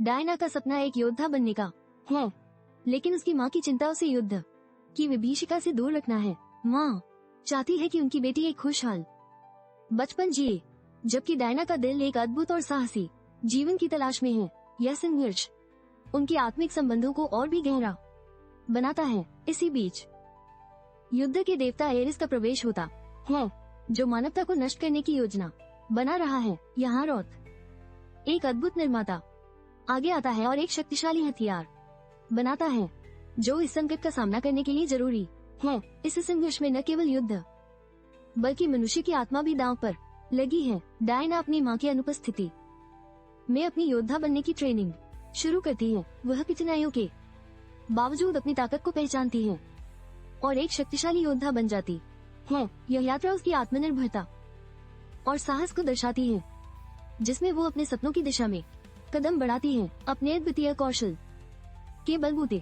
Diana का सपना एक योद्धा बनने का है, लेकिन उसकी माँ की चिंता उसे युद्ध की विभीषिका से दूर रखना है। माँ चाहती है कि उनकी बेटी एक खुशहाल बचपन जिए, जबकि डायना का दिल एक अद्भुत और साहसी जीवन की तलाश में है। यह संघर्ष उनके आत्मिक संबंधों को और भी गहरा बनाता है। इसी बीच युद्ध के देवता एरिस का प्रवेश होता है, जो मानवता को नष्ट करने की योजना बना रहा है। यहाँ रोथ एक अद्भुत निर्माता आगे आता है और एक शक्तिशाली हथियार बनाता है, जो इस संकट का सामना करने के लिए जरूरी है। इस संघर्ष में न केवल युद्ध बल्कि मनुष्य की आत्मा भी दांव पर लगी है। डायना अपनी माँ की अनुपस्थिति में अपनी योद्धा बनने की ट्रेनिंग शुरू करती है। वह कठिनाइयों के बावजूद अपनी ताकत को पहचानती है और एक शक्तिशाली योद्धा बन जाती है। यह यात्रा उसकी आत्मनिर्भरता और साहस को दर्शाती है, जिसमें वो अपने सपनों की दिशा में कदम बढ़ाती है। अपने अद्वितीय कौशल के बलबूते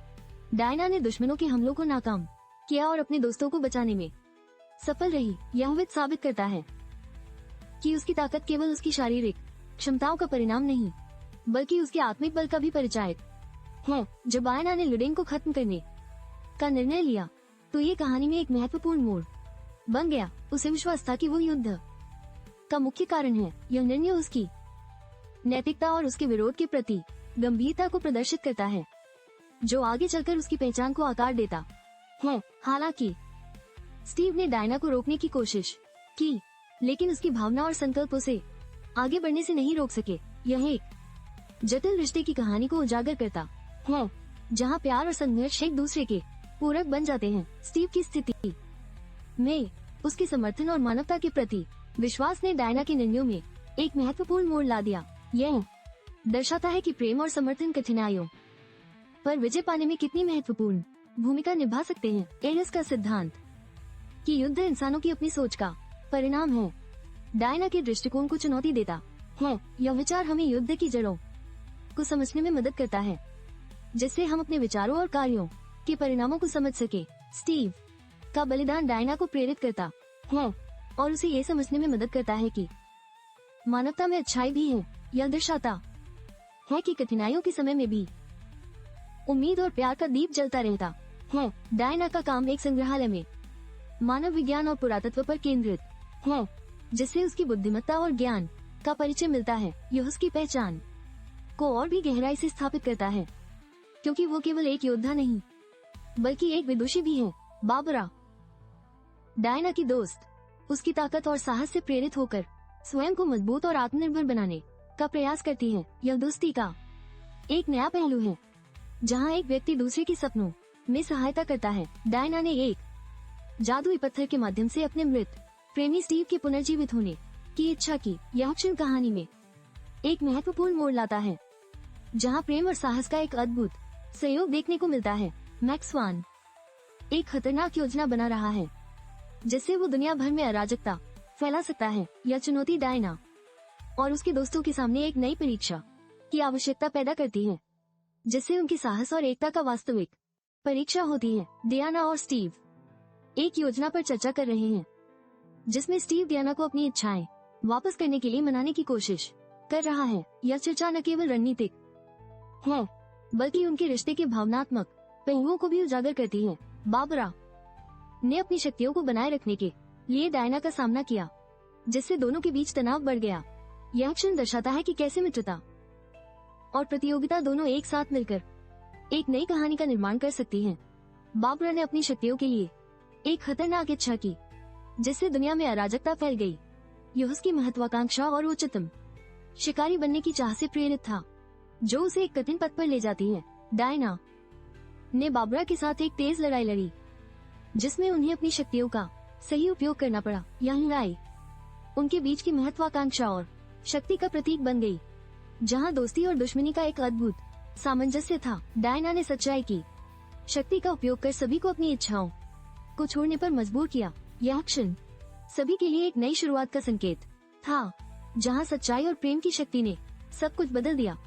डायना ने दुश्मनों के हमलों को नाकाम किया और अपने दोस्तों को बचाने में सफल रही। यह साबित करता है कि उसकी ताकत केवल उसकी शारीरिक क्षमताओं का परिणाम नहीं, बल्कि उसके आत्मिक बल का भी परिचायक है। जब डायना ने लुडेन को खत्म करने का निर्णय लिया, तो ये कहानी में एक महत्वपूर्ण मोड़ बन गया। उसे विश्वास था कि वो युद्ध का मुख्य कारण है। यह निर्णय उसकी नैतिकता और उसके विरोध के प्रति गंभीरता को प्रदर्शित करता है, जो आगे चलकर उसकी पहचान को आकार देता है। हालांकि स्टीव ने डायना को रोकने की कोशिश की, लेकिन उसकी भावना और संकल्प उसे आगे बढ़ने से नहीं रोक सके। यह एक जटिल रिश्ते की कहानी को उजागर करता है, जहां प्यार और संघर्ष एक दूसरे के पूरक बन जाते हैं। स्टीव की स्थिति में उसके समर्थन और मानवता के प्रति विश्वास ने डायना के निर्णयों में एक महत्वपूर्ण मोड़ ला दिया। यह दर्शाता है कि प्रेम और समर्थन कठिनाइयों पर विजय पाने में कितनी महत्वपूर्ण भूमिका निभा सकते हैं। एरिस का सिद्धांत कि युद्ध इंसानों की अपनी सोच का परिणाम है, डायना के दृष्टिकोण को चुनौती देता है। यह विचार हमें युद्ध की जड़ों को समझने में मदद करता है, जिससे हम अपने विचारों और कार्यों के परिणामों को समझ सके। स्टीव का बलिदान डायना को प्रेरित करता है और उसे ये समझने में मदद करता है कि मानवता में अच्छाई भी है। यह दर्शाता है कि कठिनाइयों के समय में भी उम्मीद और प्यार का दीप जलता रहता है। डायना का काम एक संग्रहालय में मानव विज्ञान और पुरातत्व पर केंद्रित है, जिससे उसकी बुद्धिमत्ता और ज्ञान का परिचय मिलता है। यह उसकी पहचान को और भी गहराई से स्थापित करता है, क्योंकि वो केवल एक योद्धा नहीं, बल्कि एक विदुषी भी है। बाबरा डायना की दोस्त उसकी ताकत और साहस से प्रेरित होकर स्वयं को मजबूत और आत्मनिर्भर बनाने का प्रयास करती है। यह दोस्ती का एक नया पहलू है, जहां एक व्यक्ति दूसरे के सपनों में सहायता करता है। डायना ने एक जादुई पत्थर के माध्यम से अपने मृत प्रेमी स्टीव के पुनर्जीवित होने की इच्छा की। यह क्षण कहानी में एक महत्वपूर्ण मोड़ लाता है, जहां प्रेम और साहस का एक अद्भुत संयोग देखने को मिलता है। मैक्स स्वान एक खतरनाक योजना बना रहा है, जिससे वो दुनिया भर में अराजकता फैला सकता है। यह चुनौती डायना और उसके दोस्तों के सामने एक नई परीक्षा की आवश्यकता पैदा करती है, जिससे उनकी साहस और एकता का वास्तविक परीक्षा होती है। डियाना और स्टीव एक योजना पर चर्चा कर रहे हैं, जिसमें स्टीव डियाना को अपनी इच्छाएं वापस करने के लिए मनाने की कोशिश कर रहा है। यह चर्चा न केवल रणनीतिक है, बल्कि उनके रिश्ते के भावनात्मक पहलुओं को भी उजागर करती है। बाबरा ने अपनी शक्तियों को बनाए रखने के लिए डायना का सामना किया, जिससे दोनों के बीच तनाव बढ़ गया। यह क्षण दर्शाता है कि कैसे मित्रता और प्रतियोगिता दोनों एक साथ मिलकर एक नई कहानी का निर्माण कर सकती हैं। बाबरा ने अपनी शक्तियों के लिए एक खतरनाक इच्छा की, जिससे दुनिया में अराजकता फैल गई। यह उसकी महत्वाकांक्षा और उच्चतम शिकारी बनने की चाह से प्रेरित था, जो उसे एक कठिन पथ पर ले जाती है। डायना ने बाबरा के साथ एक तेज लड़ाई लड़ी, जिसमें उन्हें अपनी शक्तियों का सही उपयोग करना पड़ा। यह लड़ाई उनके बीच की महत्वाकांक्षा और शक्ति का प्रतीक बन गई, जहां दोस्ती और दुश्मनी का एक अद्भुत सामंजस्य था। डायना ने सच्चाई की शक्ति का उपयोग कर सभी को अपनी इच्छाओं को छोड़ने पर मजबूर किया। यह क्षण सभी के लिए एक नई शुरुआत का संकेत था, जहां सच्चाई और प्रेम की शक्ति ने सब कुछ बदल दिया।